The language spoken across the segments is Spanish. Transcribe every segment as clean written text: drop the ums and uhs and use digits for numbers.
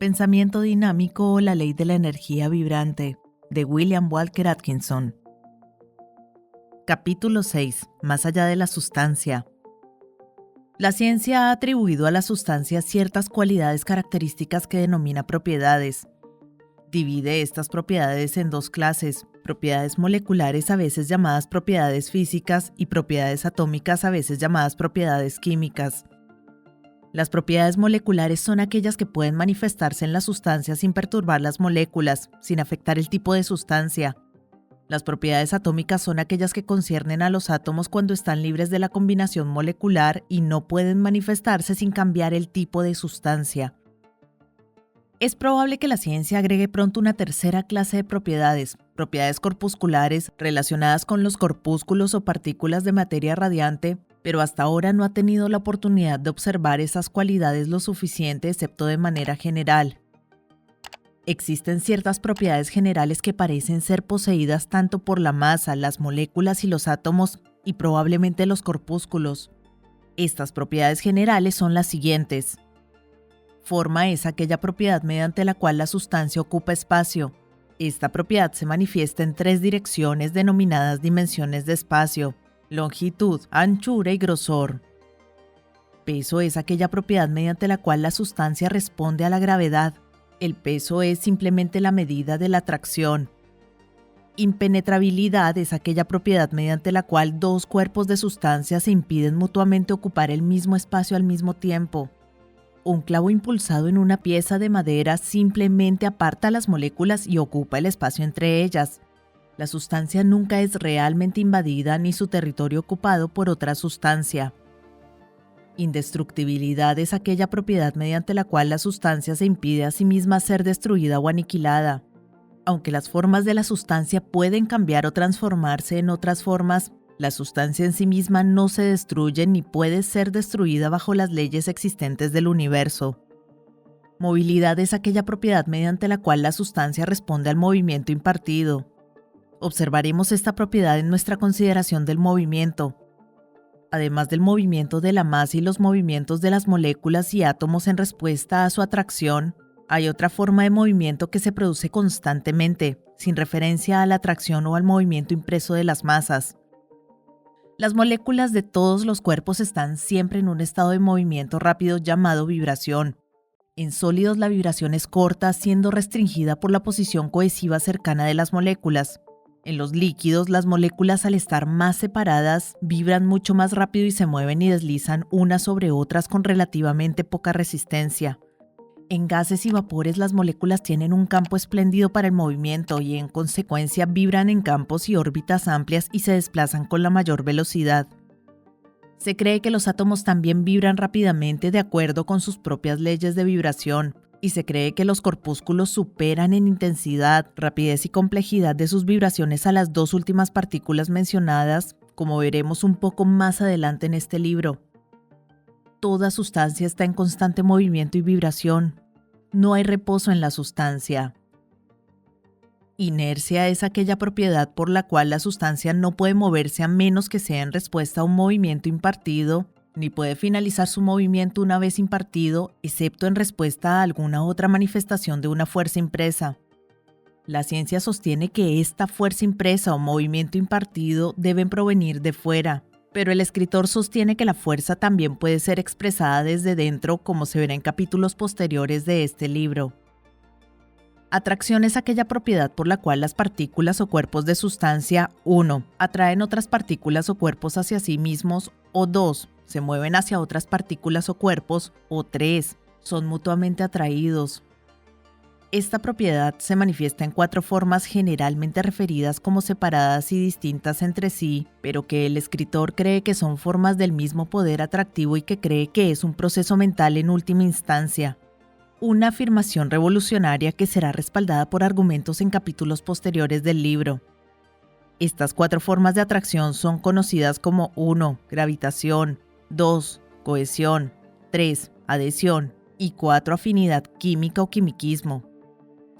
Pensamiento dinámico o la ley de la energía vibrante, de William Walker Atkinson. Capítulo 6. Más allá de la sustancia. La ciencia ha atribuido a la sustancia ciertas cualidades características que denomina propiedades. Divide estas propiedades en dos clases: propiedades moleculares, a veces llamadas propiedades físicas, y propiedades atómicas, a veces llamadas propiedades químicas. Las propiedades moleculares son aquellas que pueden manifestarse en la sustancia sin perturbar las moléculas, sin afectar el tipo de sustancia. Las propiedades atómicas son aquellas que conciernen a los átomos cuando están libres de la combinación molecular y no pueden manifestarse sin cambiar el tipo de sustancia. Es probable que la ciencia agregue pronto una tercera clase de propiedades corpusculares relacionadas con los corpúsculos o partículas de materia radiante, pero hasta ahora no ha tenido la oportunidad de observar esas cualidades lo suficiente, excepto de manera general. Existen ciertas propiedades generales que parecen ser poseídas tanto por la masa, las moléculas y los átomos, y probablemente los corpúsculos. Estas propiedades generales son las siguientes. Forma es aquella propiedad mediante la cual la sustancia ocupa espacio. Esta propiedad se manifiesta en tres direcciones denominadas dimensiones de espacio: longitud, anchura y grosor. Peso es aquella propiedad mediante la cual la sustancia responde a la gravedad. El peso es simplemente la medida de la atracción. Impenetrabilidad es aquella propiedad mediante la cual dos cuerpos de sustancia se impiden mutuamente ocupar el mismo espacio al mismo tiempo. Un clavo impulsado en una pieza de madera simplemente aparta las moléculas y ocupa el espacio entre ellas. La sustancia nunca es realmente invadida ni su territorio ocupado por otra sustancia. Indestructibilidad es aquella propiedad mediante la cual la sustancia se impide a sí misma ser destruida o aniquilada. Aunque las formas de la sustancia pueden cambiar o transformarse en otras formas, la sustancia en sí misma no se destruye ni puede ser destruida bajo las leyes existentes del universo. Movilidad es aquella propiedad mediante la cual la sustancia responde al movimiento impartido. Observaremos esta propiedad en nuestra consideración del movimiento. Además del movimiento de la masa y los movimientos de las moléculas y átomos en respuesta a su atracción, hay otra forma de movimiento que se produce constantemente, sin referencia a la atracción o al movimiento impreso de las masas. Las moléculas de todos los cuerpos están siempre en un estado de movimiento rápido llamado vibración. En sólidos la vibración es corta, siendo restringida por la posición cohesiva cercana de las moléculas. En los líquidos, las moléculas, al estar más separadas, vibran mucho más rápido y se mueven y deslizan unas sobre otras con relativamente poca resistencia. En gases y vapores, las moléculas tienen un campo espléndido para el movimiento y, en consecuencia, vibran en campos y órbitas amplias y se desplazan con la mayor velocidad. Se cree que los átomos también vibran rápidamente de acuerdo con sus propias leyes de vibración, y se cree que los corpúsculos superan en intensidad, rapidez y complejidad de sus vibraciones a las dos últimas partículas mencionadas, como veremos un poco más adelante en este libro. Toda sustancia está en constante movimiento y vibración. No hay reposo en la sustancia. Inercia es aquella propiedad por la cual la sustancia no puede moverse a menos que sea en respuesta a un movimiento impartido, ni puede finalizar su movimiento una vez impartido, excepto en respuesta a alguna otra manifestación de una fuerza impresa. La ciencia sostiene que esta fuerza impresa o movimiento impartido deben provenir de fuera, pero el escritor sostiene que la fuerza también puede ser expresada desde dentro, como se verá en capítulos posteriores de este libro. Atracción es aquella propiedad por la cual las partículas o cuerpos de sustancia 1. Atraen otras partículas o cuerpos hacia sí mismos, o 2. Se mueven hacia otras partículas o cuerpos, o 3. Son mutuamente atraídos. Esta propiedad se manifiesta en cuatro formas generalmente referidas como separadas y distintas entre sí, pero que el escritor cree que son formas del mismo poder atractivo y que cree que es un proceso mental en última instancia. Una afirmación revolucionaria que será respaldada por argumentos en capítulos posteriores del libro. Estas cuatro formas de atracción son conocidas como 1. Gravitación, 2. Cohesión, 3. Adhesión y 4. Afinidad química o quimiquismo.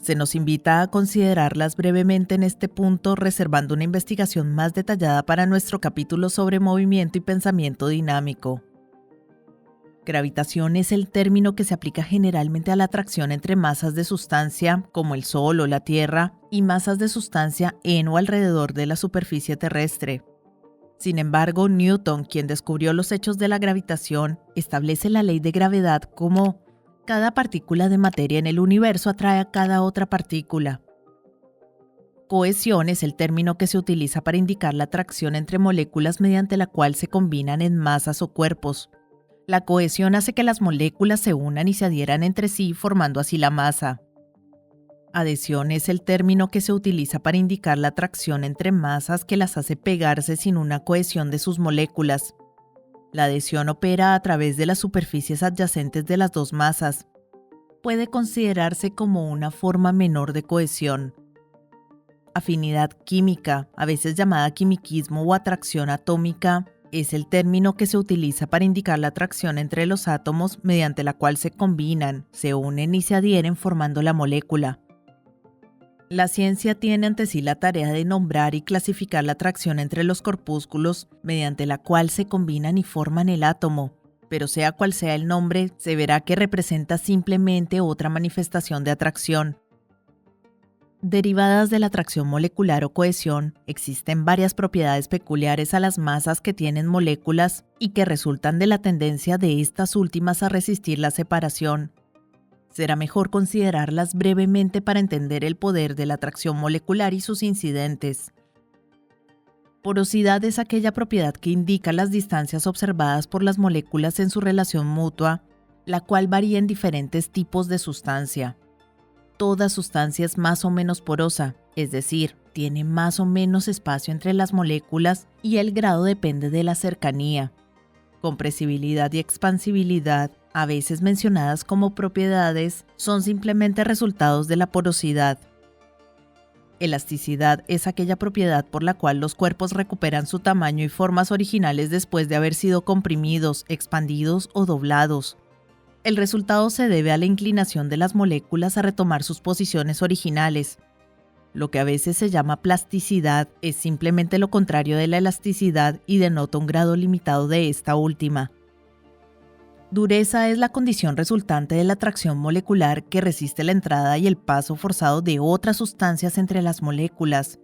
Se nos invita a considerarlas brevemente en este punto, reservando una investigación más detallada para nuestro capítulo sobre movimiento y pensamiento dinámico. Gravitación es el término que se aplica generalmente a la atracción entre masas de sustancia, como el Sol o la Tierra, y masas de sustancia en o alrededor de la superficie terrestre. Sin embargo, Newton, quien descubrió los hechos de la gravitación, establece la ley de gravedad como cada partícula de materia en el universo atrae a cada otra partícula. Cohesión es el término que se utiliza para indicar la atracción entre moléculas mediante la cual se combinan en masas o cuerpos. La cohesión hace que las moléculas se unan y se adhieran entre sí, formando así la masa. Adhesión es el término que se utiliza para indicar la atracción entre masas que las hace pegarse sin una cohesión de sus moléculas. La adhesión opera a través de las superficies adyacentes de las dos masas. Puede considerarse como una forma menor de cohesión. Afinidad química, a veces llamada quimiquismo o atracción atómica, es el término que se utiliza para indicar la atracción entre los átomos mediante la cual se combinan, se unen y se adhieren formando la molécula. La ciencia tiene ante sí la tarea de nombrar y clasificar la atracción entre los corpúsculos mediante la cual se combinan y forman el átomo, pero sea cual sea el nombre, se verá que representa simplemente otra manifestación de atracción. Derivadas de la atracción molecular o cohesión, existen varias propiedades peculiares a las masas que tienen moléculas y que resultan de la tendencia de estas últimas a resistir la separación. Será mejor considerarlas brevemente para entender el poder de la atracción molecular y sus incidentes. Porosidad es aquella propiedad que indica las distancias observadas por las moléculas en su relación mutua, la cual varía en diferentes tipos de sustancia. Toda sustancia es más o menos porosa, es decir, tiene más o menos espacio entre las moléculas y el grado depende de la cercanía. Compresibilidad y expansibilidad, a veces mencionadas como propiedades, son simplemente resultados de la porosidad. Elasticidad es aquella propiedad por la cual los cuerpos recuperan su tamaño y formas originales después de haber sido comprimidos, expandidos o doblados. El resultado se debe a la inclinación de las moléculas a retomar sus posiciones originales. Lo que a veces se llama plasticidad es simplemente lo contrario de la elasticidad y denota un grado limitado de esta última. Dureza es la condición resultante de la atracción molecular que resiste la entrada y el paso forzado de otras sustancias entre las moléculas.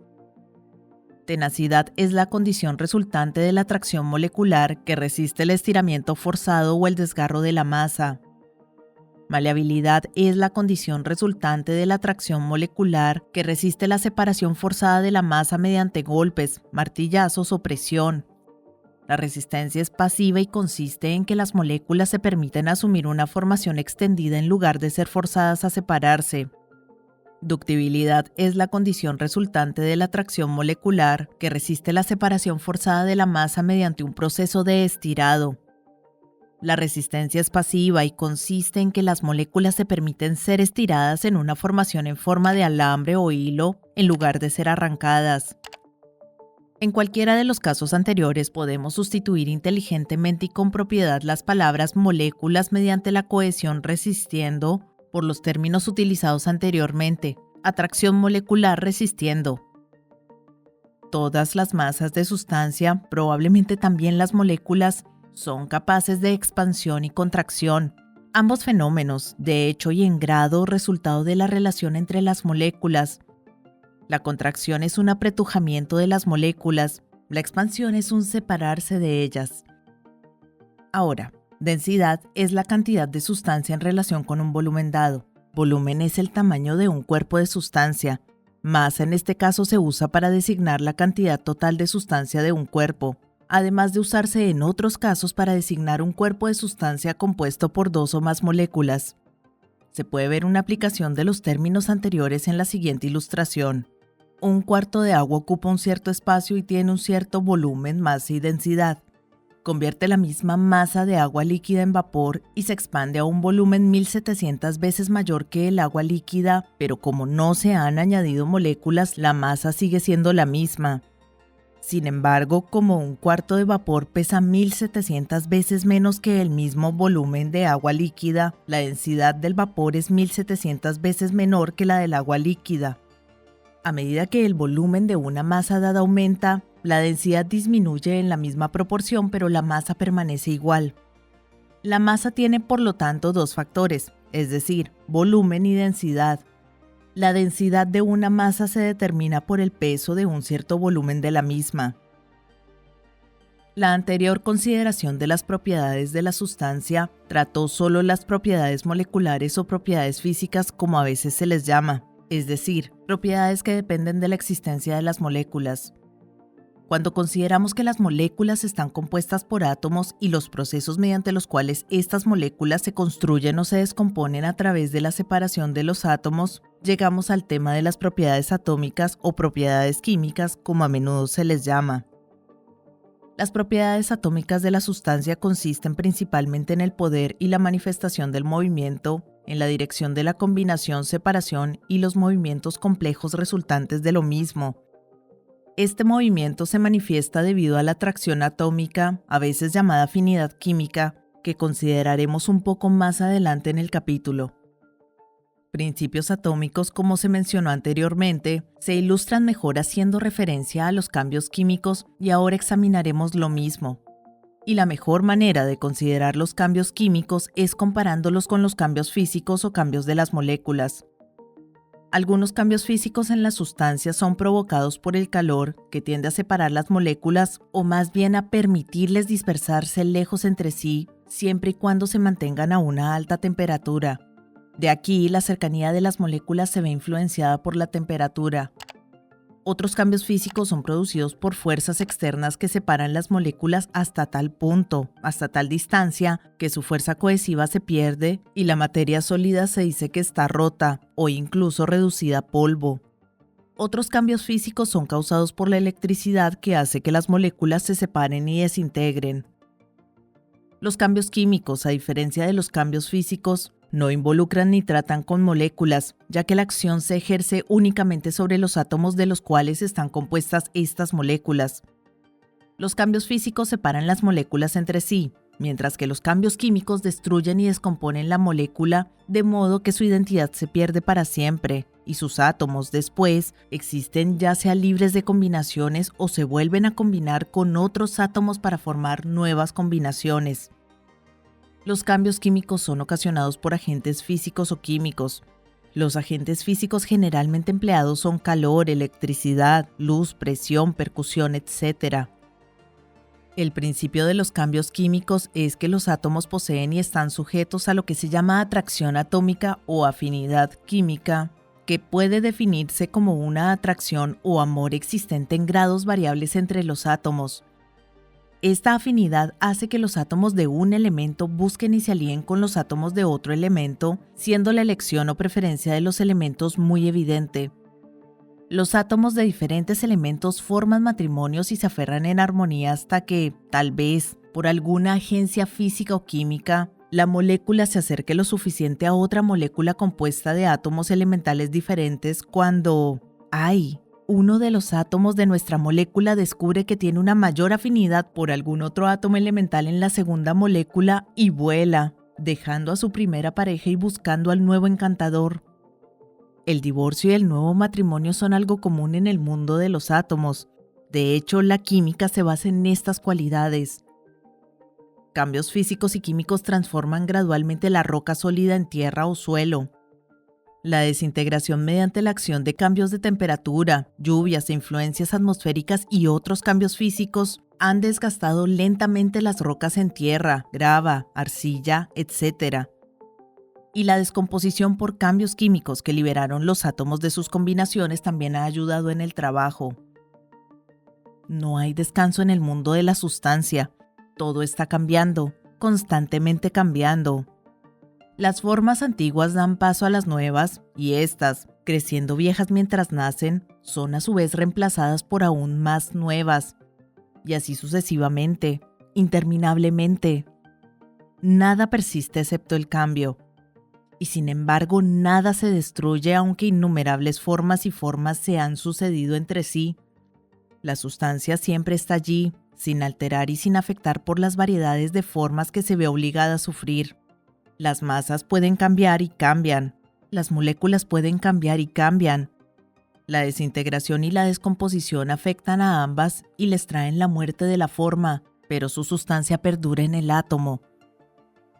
Tenacidad es la condición resultante de la atracción molecular que resiste el estiramiento forzado o el desgarro de la masa. Maleabilidad es la condición resultante de la atracción molecular que resiste la separación forzada de la masa mediante golpes, martillazos o presión. La resistencia es pasiva y consiste en que las moléculas se permiten asumir una formación extendida en lugar de ser forzadas a separarse. Ductibilidad es la condición resultante de la atracción molecular que resiste la separación forzada de la masa mediante un proceso de estirado. La resistencia es pasiva y consiste en que las moléculas se permiten ser estiradas en una formación en forma de alambre o hilo en lugar de ser arrancadas. En cualquiera de los casos anteriores podemos sustituir inteligentemente y con propiedad las palabras moléculas mediante la cohesión resistiendo por los términos utilizados anteriormente, atracción molecular resistiendo. Todas las masas de sustancia, probablemente también las moléculas, son capaces de expansión y contracción. Ambos fenómenos, de hecho y en grado, resultado de la relación entre las moléculas. La contracción es un apretujamiento de las moléculas, la expansión es un separarse de ellas. Ahora, densidad es la cantidad de sustancia en relación con un volumen dado. Volumen es el tamaño de un cuerpo de sustancia. Masa en este caso se usa para designar la cantidad total de sustancia de un cuerpo, además de usarse en otros casos para designar un cuerpo de sustancia compuesto por dos o más moléculas. Se puede ver una aplicación de los términos anteriores en la siguiente ilustración. Un cuarto de agua ocupa un cierto espacio y tiene un cierto volumen, masa y densidad. Convierte la misma masa de agua líquida en vapor y se expande a un volumen 1700 veces mayor que el agua líquida, pero como no se han añadido moléculas, la masa sigue siendo la misma. Sin embargo, como un cuarto de vapor pesa 1700 veces menos que el mismo volumen de agua líquida, la densidad del vapor es 1700 veces menor que la del agua líquida. A medida que el volumen de una masa dada aumenta, la densidad disminuye en la misma proporción, pero la masa permanece igual. La masa tiene por lo tanto dos factores, es decir, volumen y densidad. La densidad de una masa se determina por el peso de un cierto volumen de la misma. La anterior consideración de las propiedades de la sustancia trató solo las propiedades moleculares o propiedades físicas, como a veces se les llama, es decir, propiedades que dependen de la existencia de las moléculas. Cuando consideramos que las moléculas están compuestas por átomos y los procesos mediante los cuales estas moléculas se construyen o se descomponen a través de la separación de los átomos, llegamos al tema de las propiedades atómicas o propiedades químicas, como a menudo se les llama. Las propiedades atómicas de la sustancia consisten principalmente en el poder y la manifestación del movimiento, en la dirección de la combinación, separación y los movimientos complejos resultantes de lo mismo. Este movimiento se manifiesta debido a la atracción atómica, a veces llamada afinidad química, que consideraremos un poco más adelante en el capítulo. Principios atómicos, como se mencionó anteriormente, se ilustran mejor haciendo referencia a los cambios químicos y ahora examinaremos lo mismo. Y la mejor manera de considerar los cambios químicos es comparándolos con los cambios físicos o cambios de las moléculas. Algunos cambios físicos en las sustancias son provocados por el calor, que tiende a separar las moléculas o más bien a permitirles dispersarse lejos entre sí, siempre y cuando se mantengan a una alta temperatura. De aquí, la cercanía de las moléculas se ve influenciada por la temperatura. Otros cambios físicos son producidos por fuerzas externas que separan las moléculas hasta tal punto, hasta tal distancia, que su fuerza cohesiva se pierde y la materia sólida se dice que está rota o incluso reducida a polvo. Otros cambios físicos son causados por la electricidad que hace que las moléculas se separen y desintegren. Los cambios químicos, a diferencia de los cambios físicos, no involucran ni tratan con moléculas, ya que la acción se ejerce únicamente sobre los átomos de los cuales están compuestas estas moléculas. Los cambios físicos separan las moléculas entre sí, mientras que los cambios químicos destruyen y descomponen la molécula, de modo que su identidad se pierde para siempre, y sus átomos después existen ya sea libres de combinaciones o se vuelven a combinar con otros átomos para formar nuevas combinaciones. Los cambios químicos son ocasionados por agentes físicos o químicos. Los agentes físicos generalmente empleados son calor, electricidad, luz, presión, percusión, etc. El principio de los cambios químicos es que los átomos poseen y están sujetos a lo que se llama atracción atómica o afinidad química, que puede definirse como una atracción o amor existente en grados variables entre los átomos. Esta afinidad hace que los átomos de un elemento busquen y se alíen con los átomos de otro elemento, siendo la elección o preferencia de los elementos muy evidente. Los átomos de diferentes elementos forman matrimonios y se aferran en armonía hasta que, tal vez, por alguna agencia física o química, la molécula se acerque lo suficiente a otra molécula compuesta de átomos elementales diferentes cuando uno de los átomos de nuestra molécula descubre que tiene una mayor afinidad por algún otro átomo elemental en la segunda molécula y vuela, dejando a su primera pareja y buscando al nuevo encantador. El divorcio y el nuevo matrimonio son algo común en el mundo de los átomos. De hecho, la química se basa en estas cualidades. Cambios físicos y químicos transforman gradualmente la roca sólida en tierra o suelo. La desintegración mediante la acción de cambios de temperatura, lluvias e influencias atmosféricas y otros cambios físicos han desgastado lentamente las rocas en tierra, grava, arcilla, etc. Y la descomposición por cambios químicos que liberaron los átomos de sus combinaciones también ha ayudado en el trabajo. No hay descanso en el mundo de la sustancia. Todo está cambiando, constantemente cambiando. Las formas antiguas dan paso a las nuevas y estas, creciendo viejas mientras nacen, son a su vez reemplazadas por aún más nuevas. Y así sucesivamente, interminablemente. Nada persiste excepto el cambio. Y sin embargo, nada se destruye aunque innumerables formas y formas se han sucedido entre sí. La sustancia siempre está allí, sin alterar y sin afectar por las variedades de formas que se ve obligada a sufrir. Las masas pueden cambiar y cambian. Las moléculas pueden cambiar y cambian. La desintegración y la descomposición afectan a ambas y les traen la muerte de la forma, pero su sustancia perdura en el átomo.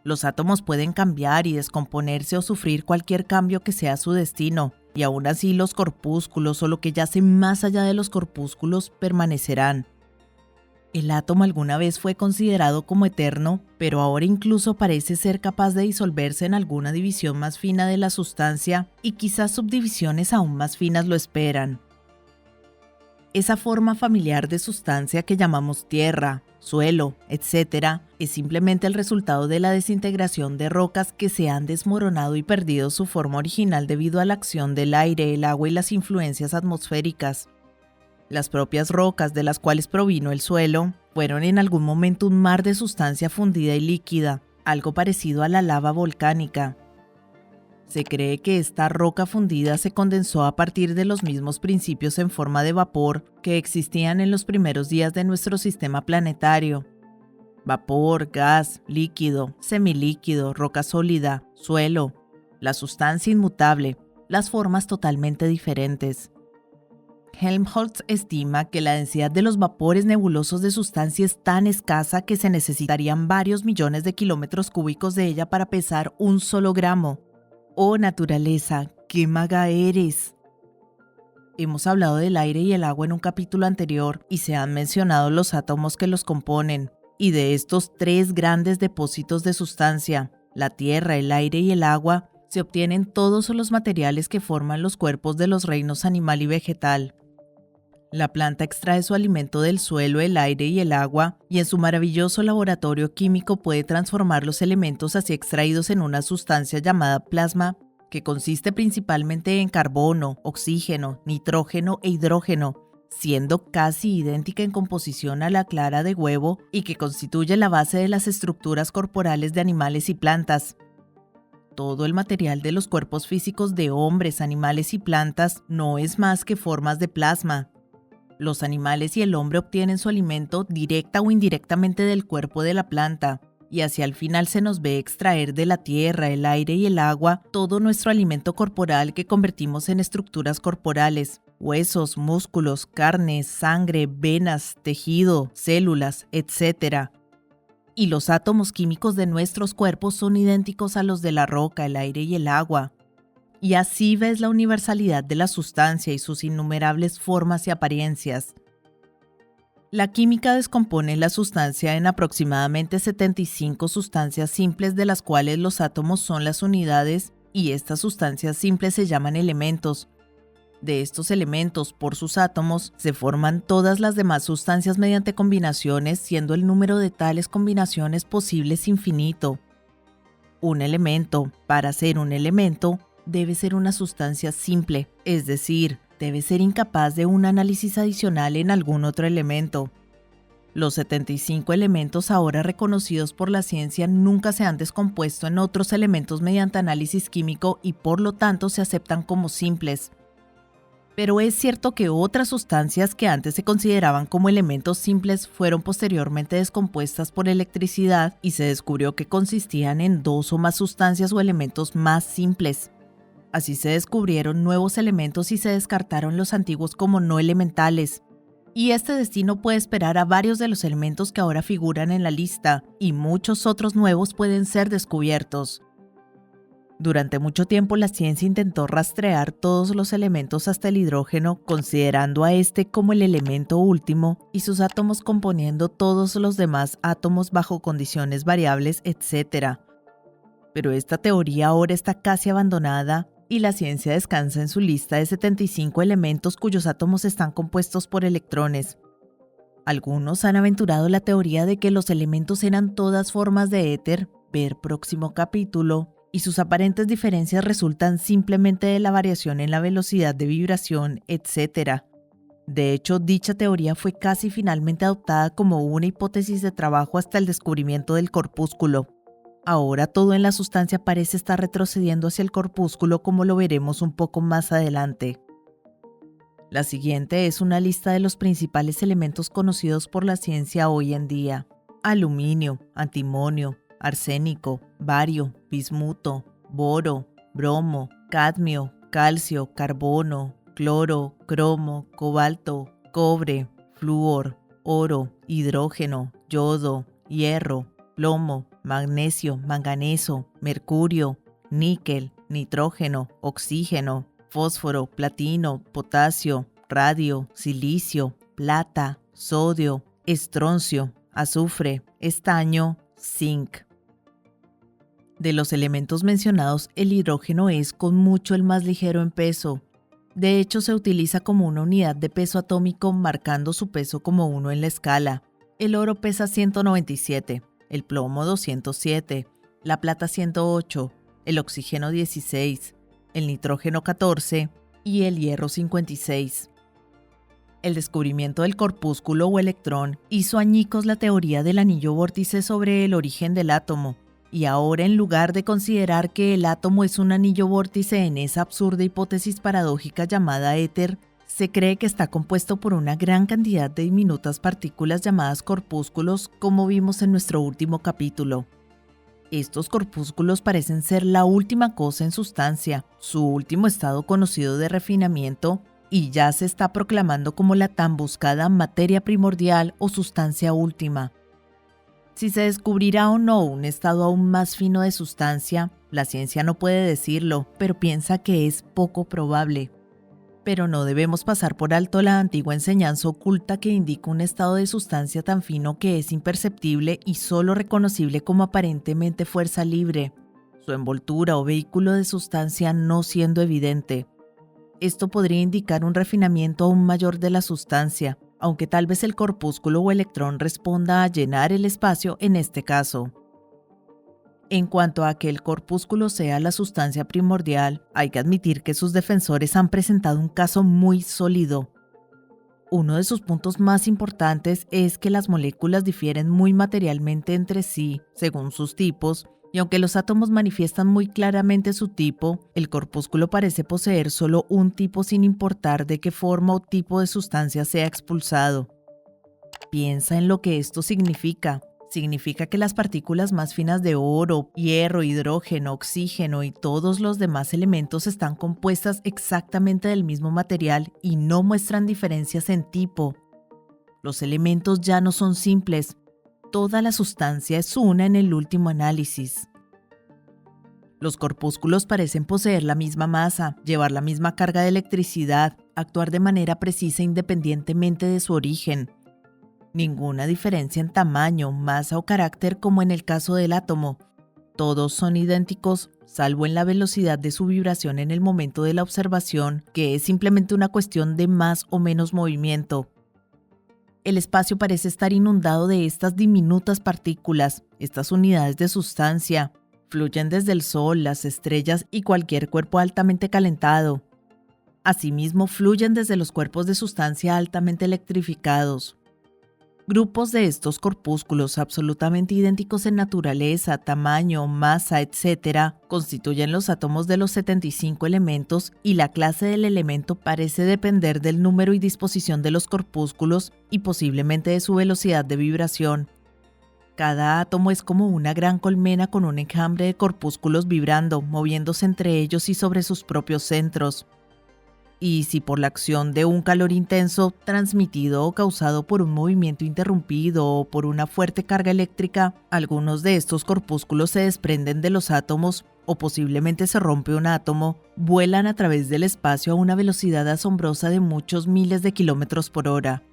Los átomos pueden cambiar y descomponerse o sufrir cualquier cambio que sea su destino, y aún así los corpúsculos o lo que yace más allá de los corpúsculos permanecerán. El átomo alguna vez fue considerado como eterno, pero ahora incluso parece ser capaz de disolverse en alguna división más fina de la sustancia, y quizás subdivisiones aún más finas lo esperan. Esa forma familiar de sustancia que llamamos tierra, suelo, etc., es simplemente el resultado de la desintegración de rocas que se han desmoronado y perdido su forma original debido a la acción del aire, el agua y las influencias atmosféricas. Las propias rocas de las cuales provino el suelo fueron en algún momento un mar de sustancia fundida y líquida, algo parecido a la lava volcánica. Se cree que esta roca fundida se condensó a partir de los mismos principios en forma de vapor que existían en los primeros días de nuestro sistema planetario. Vapor, gas, líquido, semilíquido, roca sólida, suelo, la sustancia inmutable, las formas totalmente diferentes. Helmholtz estima que la densidad de los vapores nebulosos de sustancia es tan escasa que se necesitarían varios millones de kilómetros cúbicos de ella para pesar un solo gramo. ¡Oh, naturaleza! ¡Qué maga eres! Hemos hablado del aire y el agua en un capítulo anterior y se han mencionado los átomos que los componen, y de estos tres grandes depósitos de sustancia, la tierra, el aire y el agua, se obtienen todos los materiales que forman los cuerpos de los reinos animal y vegetal. La planta extrae su alimento del suelo, el aire y el agua, y en su maravilloso laboratorio químico puede transformar los elementos así extraídos en una sustancia llamada plasma, que consiste principalmente en carbono, oxígeno, nitrógeno e hidrógeno, siendo casi idéntica en composición a la clara de huevo y que constituye la base de las estructuras corporales de animales y plantas. Todo el material de los cuerpos físicos de hombres, animales y plantas no es más que formas de plasma. Los animales y el hombre obtienen su alimento directa o indirectamente del cuerpo de la planta, y hacia el final se nos ve extraer de la tierra, el aire y el agua todo nuestro alimento corporal que convertimos en estructuras corporales, huesos, músculos, carne, sangre, venas, tejido, células, etc. Y los átomos químicos de nuestros cuerpos son idénticos a los de la roca, el aire y el agua. Y así ves la universalidad de la sustancia y sus innumerables formas y apariencias. La química descompone la sustancia en aproximadamente 75 sustancias simples, de las cuales los átomos son las unidades, y estas sustancias simples se llaman elementos. De estos elementos, por sus átomos, se forman todas las demás sustancias mediante combinaciones, siendo el número de tales combinaciones posibles infinito. Un elemento, para ser un elemento, debe ser una sustancia simple, es decir, debe ser incapaz de un análisis adicional en algún otro elemento. Los 75 elementos ahora reconocidos por la ciencia nunca se han descompuesto en otros elementos mediante análisis químico y por lo tanto se aceptan como simples. Pero es cierto que otras sustancias que antes se consideraban como elementos simples fueron posteriormente descompuestas por electricidad y se descubrió que consistían en dos o más sustancias o elementos más simples. Así se descubrieron nuevos elementos y se descartaron los antiguos como no elementales. Y este destino puede esperar a varios de los elementos que ahora figuran en la lista, y muchos otros nuevos pueden ser descubiertos. Durante mucho tiempo la ciencia intentó rastrear todos los elementos hasta el hidrógeno, considerando a este como el elemento último y sus átomos componiendo todos los demás átomos bajo condiciones variables, etc. Pero esta teoría ahora está casi abandonada y la ciencia descansa en su lista de 75 elementos cuyos átomos están compuestos por electrones. Algunos han aventurado la teoría de que los elementos eran todas formas de éter, ver próximo capítulo, y sus aparentes diferencias resultan simplemente de la variación en la velocidad de vibración, etc. De hecho, dicha teoría fue casi finalmente adoptada como una hipótesis de trabajo hasta el descubrimiento del corpúsculo. Ahora todo en la sustancia parece estar retrocediendo hacia el corpúsculo, como lo veremos un poco más adelante. La siguiente es una lista de los principales elementos conocidos por la ciencia hoy en día: aluminio, antimonio, arsénico, bario, bismuto, boro, bromo, cadmio, calcio, carbono, cloro, cromo, cobalto, cobre, flúor, oro, hidrógeno, yodo, hierro, plomo, magnesio, manganeso, mercurio, níquel, nitrógeno, oxígeno, fósforo, platino, potasio, radio, silicio, plata, sodio, estroncio, azufre, estaño, zinc. De los elementos mencionados, el hidrógeno es con mucho el más ligero en peso. De hecho, se utiliza como una unidad de peso atómico, marcando su peso como 1 en la escala. El oro pesa 197, el plomo 207, la plata 108, el oxígeno 16, el nitrógeno 14 y el hierro 56. El descubrimiento del corpúsculo o electrón hizo añicos la teoría del anillo vórtice sobre el origen del átomo, y ahora, en lugar de considerar que el átomo es un anillo vórtice en esa absurda hipótesis paradójica llamada éter, se cree que está compuesto por una gran cantidad de diminutas partículas llamadas corpúsculos, como vimos en nuestro último capítulo. Estos corpúsculos parecen ser la última cosa en sustancia, su último estado conocido de refinamiento, y ya se está proclamando como la tan buscada materia primordial o sustancia última. Si se descubrirá o no un estado aún más fino de sustancia, la ciencia no puede decirlo, pero piensa que es poco probable. Pero no debemos pasar por alto la antigua enseñanza oculta que indica un estado de sustancia tan fino que es imperceptible y solo reconocible como aparentemente fuerza libre, su envoltura o vehículo de sustancia no siendo evidente. Esto podría indicar un refinamiento aún mayor de la sustancia, aunque tal vez el corpúsculo o electrón responda a llenar el espacio en este caso. En cuanto a que el corpúsculo sea la sustancia primordial, hay que admitir que sus defensores han presentado un caso muy sólido. Uno de sus puntos más importantes es que las moléculas difieren muy materialmente entre sí, según sus tipos, y aunque los átomos manifiestan muy claramente su tipo, el corpúsculo parece poseer solo un tipo sin importar de qué forma o tipo de sustancia sea expulsado. Piensa en lo que esto significa. Significa que las partículas más finas de oro, hierro, hidrógeno, oxígeno y todos los demás elementos están compuestas exactamente del mismo material y no muestran diferencias en tipo. Los elementos ya no son simples. Toda la sustancia es una en el último análisis. Los corpúsculos parecen poseer la misma masa, llevar la misma carga de electricidad, actuar de manera precisa independientemente de su origen. Ninguna diferencia en tamaño, masa o carácter como en el caso del átomo. Todos son idénticos, salvo en la velocidad de su vibración en el momento de la observación, que es simplemente una cuestión de más o menos movimiento. El espacio parece estar inundado de estas diminutas partículas, estas unidades de sustancia. Fluyen desde el Sol, las estrellas y cualquier cuerpo altamente calentado. Asimismo, fluyen desde los cuerpos de sustancia altamente electrificados. Grupos de estos corpúsculos absolutamente idénticos en naturaleza, tamaño, masa, etc., constituyen los átomos de los 75 elementos y la clase del elemento parece depender del número y disposición de los corpúsculos y posiblemente de su velocidad de vibración. Cada átomo es como una gran colmena con un enjambre de corpúsculos vibrando, moviéndose entre ellos y sobre sus propios centros. Y si por la acción de un calor intenso, transmitido o causado por un movimiento interrumpido o por una fuerte carga eléctrica, algunos de estos corpúsculos se desprenden de los átomos o posiblemente se rompe un átomo, vuelan a través del espacio a una velocidad asombrosa de muchos miles de kilómetros por hora.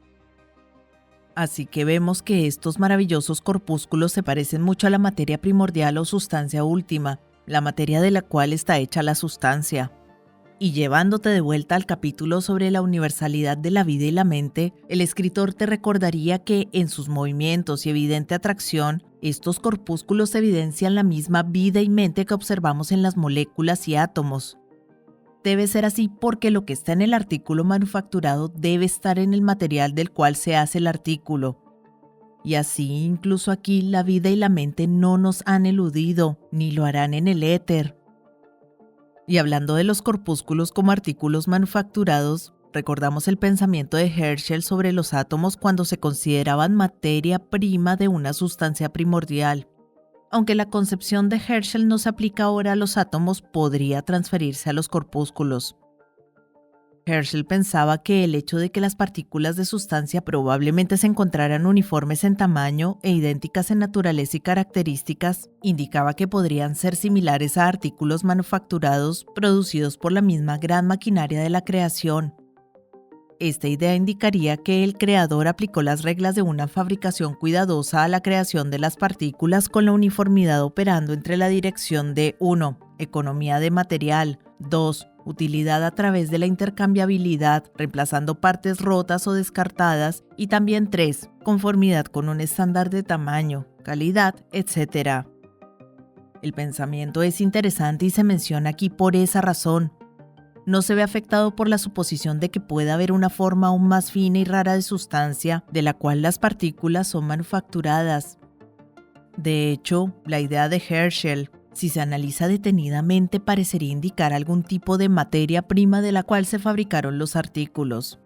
Así que vemos que estos maravillosos corpúsculos se parecen mucho a la materia primordial o sustancia última, la materia de la cual está hecha la sustancia. Y llevándote de vuelta al capítulo sobre la universalidad de la vida y la mente, el escritor te recordaría que en sus movimientos y evidente atracción, estos corpúsculos evidencian la misma vida y mente que observamos en las moléculas y átomos. Debe ser así porque lo que está en el artículo manufacturado debe estar en el material del cual se hace el artículo. Y así, incluso aquí, la vida y la mente no nos han eludido, ni lo harán en el éter. Y hablando de los corpúsculos como artículos manufacturados, recordamos el pensamiento de Herschel sobre los átomos cuando se consideraban materia prima de una sustancia primordial. Aunque la concepción de Herschel no se aplica ahora a los átomos, podría transferirse a los corpúsculos. Herschel pensaba que el hecho de que las partículas de sustancia probablemente se encontraran uniformes en tamaño e idénticas en naturaleza y características indicaba que podrían ser similares a artículos manufacturados producidos por la misma gran maquinaria de la creación. Esta idea indicaría que el creador aplicó las reglas de una fabricación cuidadosa a la creación de las partículas con la uniformidad operando entre la dirección de 1. Economía de material, 2. Utilidad a través de la intercambiabilidad, reemplazando partes rotas o descartadas, y también 3. Conformidad con un estándar de tamaño, calidad, etc. El pensamiento es interesante y se menciona aquí por esa razón. No se ve afectado por la suposición de que pueda haber una forma aún más fina y rara de sustancia de la cual las partículas son manufacturadas. De hecho, la idea de Herschel, si se analiza detenidamente, parecería indicar algún tipo de materia prima de la cual se fabricaron los artículos.